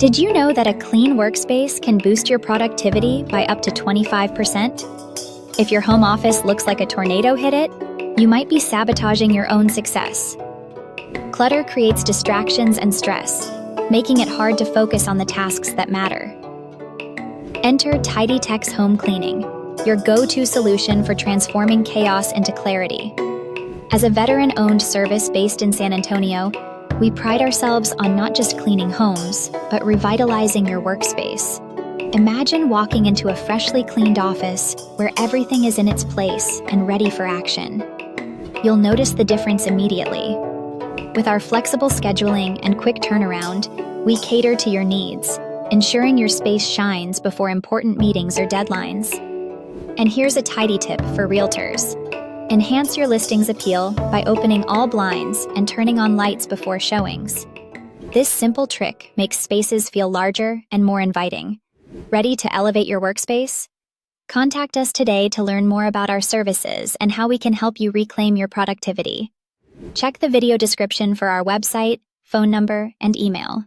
Did you know that a clean workspace can boost your productivity by up to 25%? If your home office looks like a tornado hit it, you might be sabotaging your own success. Clutter creates distractions and stress, making it hard to focus on the tasks that matter. Enter TidyTex Home Cleaning, your go-to solution for transforming chaos into clarity. As a veteran-owned service based in San Antonio, we pride ourselves on not just cleaning homes, but revitalizing your workspace. Imagine walking into a freshly cleaned office where everything is in its place and ready for action. You'll notice the difference immediately. With our flexible scheduling and quick turnaround, we cater to your needs, ensuring your space shines before important meetings or deadlines. And here's a tidy tip for realtors. Enhance your listing's appeal by opening all blinds and turning on lights before showings. This simple trick makes spaces feel larger and more inviting. Ready to elevate your workspace? Contact us today to learn more about our services and how we can help you reclaim your productivity. Check the video description for our website, phone number, and email.